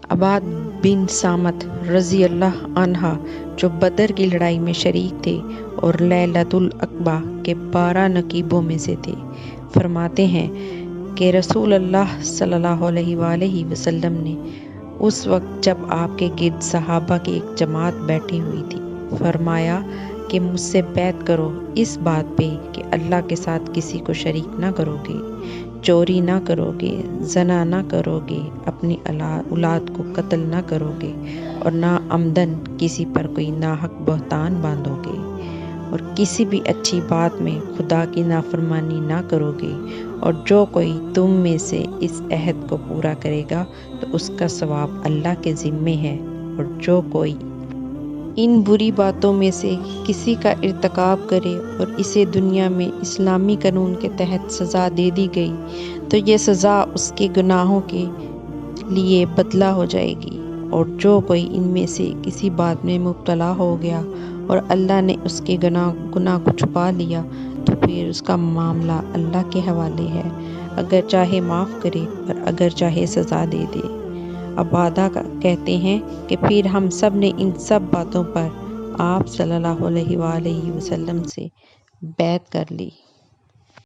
عباد بن سامت رضی اللہ عنہ جو بدر کی لڑائی میں شریک تھے اور لیلۃ العقبہ کے 12 نقیبوں میں سے تھے، فرماتے ہیں کہ رسول اللہ صلی اللہ علیہ وآلہ وسلم نے اس وقت جب آپ کے گرد صحابہ کی ایک جماعت بیٹھی ہوئی تھی، فرمایا کہ مجھ سے بیعت کرو اس بات پہ کہ اللہ کے ساتھ کسی کو شریک نہ کرو گے، چوری نہ کرو گے، زنا نہ کرو گے، اپنی اولاد کو قتل نہ کرو گے، اور نہ عمدن کسی پر کوئی ناحق بہتان باندھو گے، اور کسی بھی اچھی بات میں خدا کی نافرمانی نہ کرو گے، اور جو کوئی تم میں سے اس عہد کو پورا کرے گا تو اس کا ثواب اللہ کے ذمے ہے، اور جو کوئی ان بری باتوں میں سے کسی کا ارتکاب کرے اور اسے دنیا میں اسلامی قانون کے تحت سزا دے دی گئی تو یہ سزا اس کے گناہوں کے لیے بدلہ ہو جائے گی، اور جو کوئی ان میں سے کسی بات میں مبتلا ہو گیا اور اللہ نے اس کے گناہ کو چھپا لیا تو پھر اس کا معاملہ اللہ کے حوالے ہے، اگر چاہے معاف کرے اور اگر چاہے سزا دے دے۔ عبادہ کہتے ہیں کہ پھر ہم سب نے ان سب باتوں پر آپ صلی اللہ علیہ وآلہ وسلم سے بیعت کر لی۔